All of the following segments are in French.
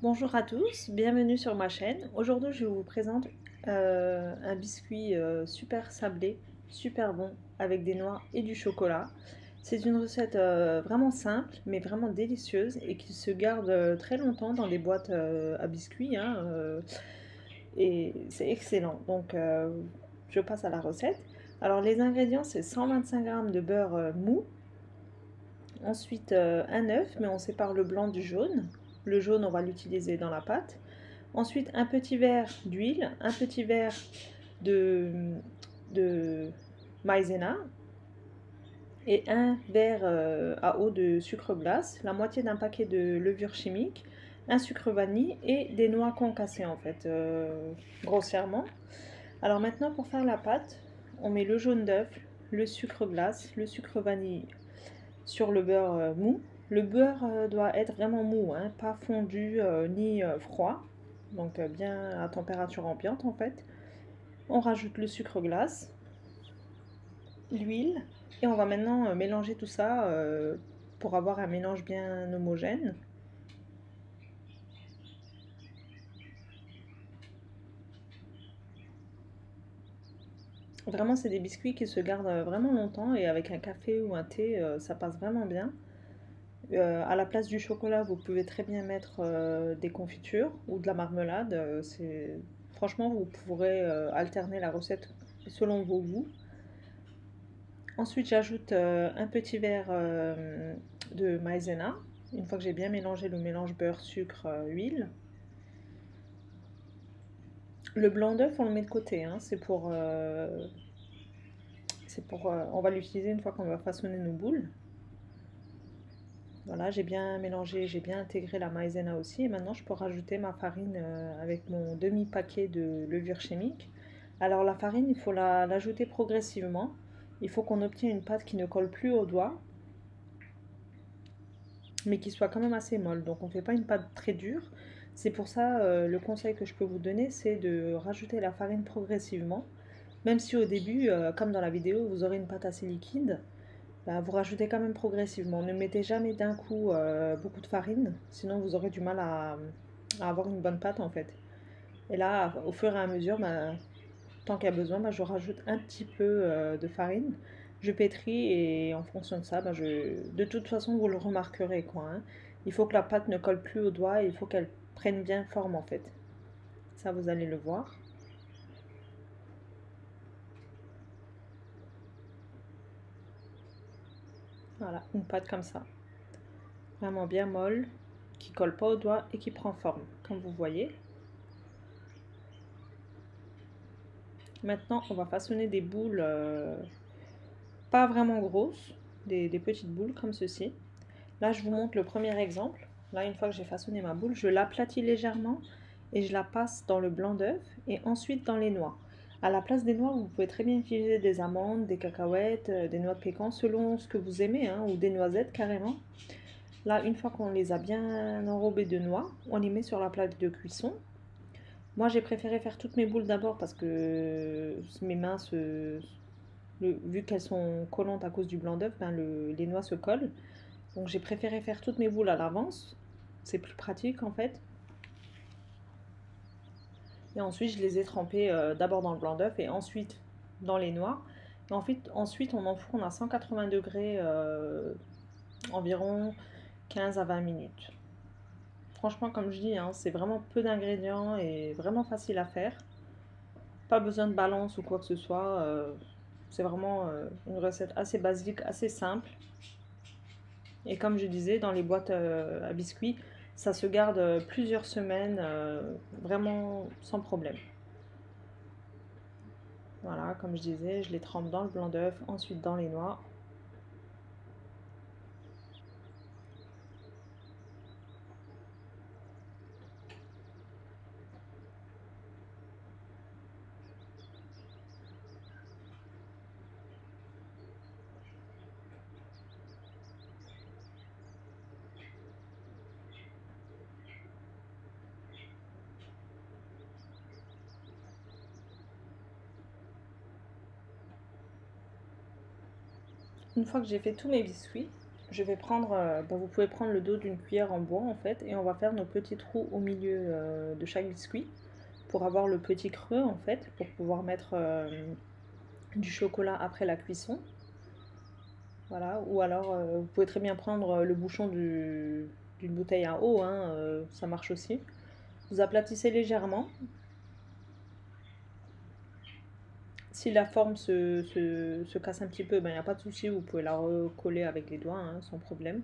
Bonjour à tous, bienvenue sur ma chaîne. Aujourd'hui, je vous présente un biscuit super sablé, super bon, avec des noix et du chocolat. C'est une recette vraiment simple, mais vraiment délicieuse et qui se garde très longtemps dans des boîtes à biscuits, hein, et c'est excellent. Donc, je passe à la recette. Alors, les ingrédients, c'est 125 g de beurre mou, ensuite un œuf, mais on sépare le blanc du jaune. Le jaune, on va l'utiliser dans la pâte. Ensuite, un petit verre d'huile, un petit verre de, de maïzena et un verre à eau de sucre glace, la moitié d'un paquet de levure chimique, un sucre vanille et des noix concassées en fait, grossièrement. Alors maintenant, pour faire la pâte, on met le jaune d'œuf, le sucre glace, le sucre vanille sur le beurre mou. Le beurre doit être vraiment mou, hein, pas fondu ni froid, donc bien à température ambiante en fait. On rajoute le sucre glace, l'huile, et on va maintenant mélanger tout ça pour avoir un mélange bien homogène. Vraiment, c'est des biscuits qui se gardent vraiment longtemps et avec un café ou un thé, ça passe vraiment bien. À la place du chocolat, vous pouvez très bien mettre des confitures ou de la marmelade. Franchement, vous pourrez alterner la recette selon vos goûts. Ensuite, j'ajoute un petit verre de maïzena. Une fois que j'ai bien mélangé le mélange beurre, sucre, huile. Le blanc d'œuf, on le met de côté, hein. On va l'utiliser une fois qu'on va façonner nos boules. Voilà, j'ai bien mélangé, j'ai bien intégré la maïzena aussi. Et maintenant, je peux rajouter ma farine avec mon demi-paquet de levure chimique. Alors, la farine, il faut l'ajouter progressivement. Il faut qu'on obtienne une pâte qui ne colle plus au doigt, mais qui soit quand même assez molle. Donc, on ne fait pas une pâte très dure. C'est pour ça, le conseil que je peux vous donner, c'est de rajouter la farine progressivement. Même si au début, comme dans la vidéo, vous aurez une pâte assez liquide, bah, vous rajoutez quand même progressivement. Ne mettez jamais d'un coup beaucoup de farine, sinon vous aurez du mal à avoir une bonne pâte en fait. Et là, au fur et à mesure, bah, tant qu'il y a besoin, bah, je rajoute un petit peu de farine. Je pétris et en fonction de ça, bah, de toute façon, vous le remarquerez quoi, hein. Il faut que la pâte ne colle plus au doigt et il faut qu'elle prenne bien forme en fait. Ça, vous allez le voir. Voilà, une pâte comme ça. Vraiment bien molle, qui colle pas au doigt et qui prend forme, comme vous voyez. Maintenant, on va façonner des boules pas vraiment grosses, des petites boules comme ceci. Là, je vous montre le premier exemple. Là, une fois que j'ai façonné ma boule, je l'aplatis légèrement et je la passe dans le blanc d'œuf et ensuite dans les noix. À la place des noix, vous pouvez très bien utiliser des amandes, des cacahuètes, des noix de pécan selon ce que vous aimez, hein, ou des noisettes carrément. Là, une fois qu'on les a bien enrobées de noix, on les met sur la plaque de cuisson. Moi, j'ai préféré faire toutes mes boules d'abord parce que mes mains vu qu'elles sont collantes à cause du blanc d'œuf, ben les noix se collent. Donc j'ai préféré faire toutes mes boules à l'avance. C'est plus pratique en fait. Et ensuite, je les ai trempées d'abord dans le blanc d'œuf et ensuite dans les noix. Et ensuite on enfourne à 180 degrés environ 15 à 20 minutes. Franchement, comme je dis, hein, c'est vraiment peu d'ingrédients et vraiment facile à faire. Pas besoin de balance ou quoi que ce soit. C'est vraiment une recette assez basique, assez simple. Et comme je disais, dans les boîtes à biscuits, ça se garde plusieurs semaines, vraiment sans problème. Voilà, comme je disais, je les trempe dans le blanc d'œuf, ensuite dans les noix. Une fois que j'ai fait tous mes biscuits, je vais prendre, vous pouvez prendre le dos d'une cuillère en bois en fait, et on va faire nos petits trous au milieu de chaque biscuit pour avoir le petit creux en fait, pour pouvoir mettre du chocolat après la cuisson. Voilà, ou alors vous pouvez très bien prendre le bouchon d'une bouteille à eau, hein, ça marche aussi. Vous aplatissez légèrement. Si la forme se casse un petit peu, ben, il n'y a pas de souci, vous pouvez la recoller avec les doigts, hein, sans problème.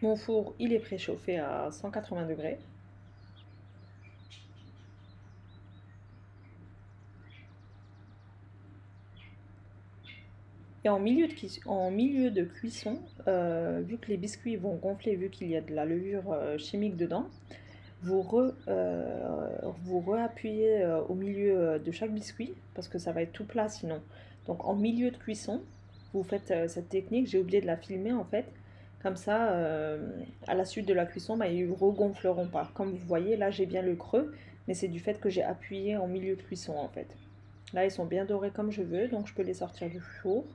Mon four, il est préchauffé à 180 degrés. Et en milieu de cuisson, vu que les biscuits vont gonfler, vu qu'il y a de la levure chimique dedans, vous reappuyez au milieu de chaque biscuit, parce que ça va être tout plat sinon. Donc en milieu de cuisson, vous faites cette technique, j'ai oublié de la filmer en fait. Comme ça, à la suite de la cuisson, bah, ils ne regonfleront pas. Comme vous voyez, là j'ai bien le creux, mais c'est du fait que j'ai appuyé en milieu de cuisson en fait. Là ils sont bien dorés comme je veux, donc je peux les sortir du four.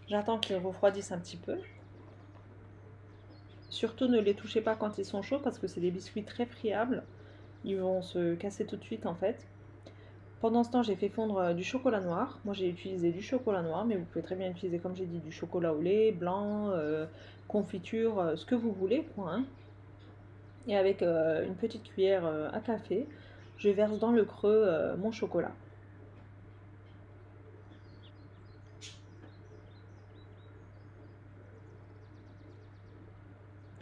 J'attends qu'ils refroidissent un petit peu. Surtout ne les touchez pas quand ils sont chauds parce que c'est des biscuits très friables. Ils vont se casser tout de suite en fait. Pendant ce temps, j'ai fait fondre du chocolat noir. Moi, j'ai utilisé du chocolat noir, mais vous pouvez très bien utiliser, comme j'ai dit, du chocolat au lait, blanc, confiture, ce que vous voulez, quoi, hein. Et avec une petite cuillère à café, je verse dans le creux mon chocolat.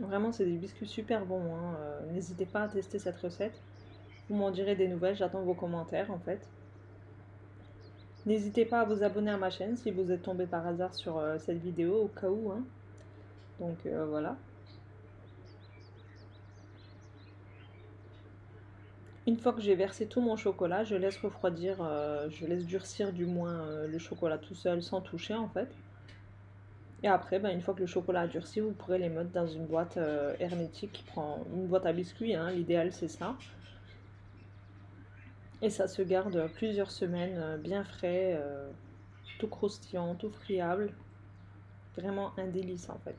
Vraiment, c'est des biscuits super bons, hein. N'hésitez pas à tester cette recette. Vous m'en direz des nouvelles, j'attends vos commentaires en fait. N'hésitez pas à vous abonner à ma chaîne si vous êtes tombé par hasard sur cette vidéo, au cas où, hein. Donc voilà. Une fois que j'ai versé tout mon chocolat, je laisse refroidir, je laisse durcir du moins le chocolat tout seul sans toucher en fait. Et après, ben, une fois que le chocolat a durci, vous pourrez les mettre dans une boîte hermétique qui prend une boîte à biscuits, hein, l'idéal c'est ça. Et ça se garde plusieurs semaines bien frais, tout croustillant, tout friable. Vraiment un délice en fait.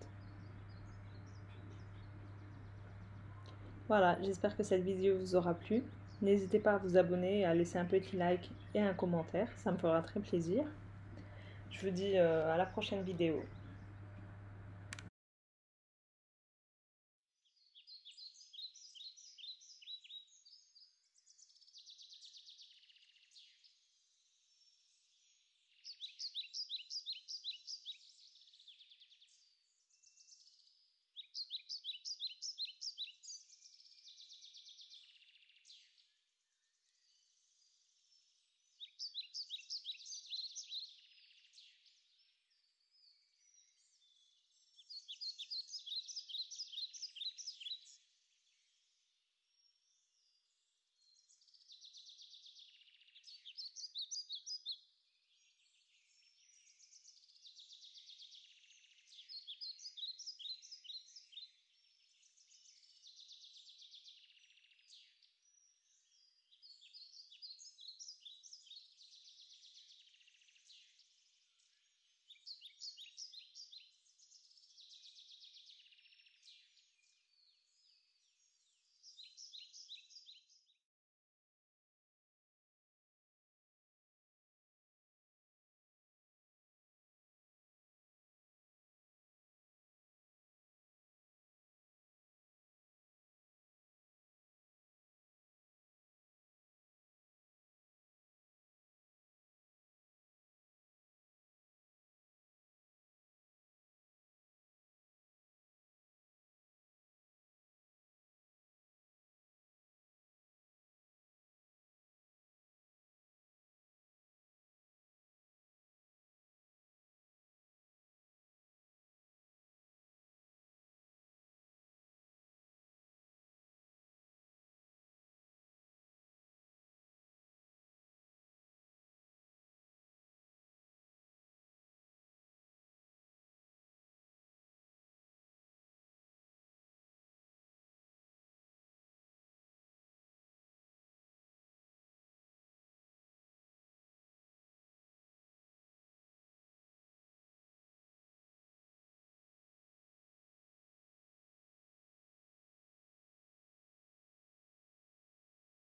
Voilà, j'espère que cette vidéo vous aura plu. N'hésitez pas à vous abonner et à laisser un petit like et un commentaire, ça me fera très plaisir. Je vous dis à la prochaine vidéo.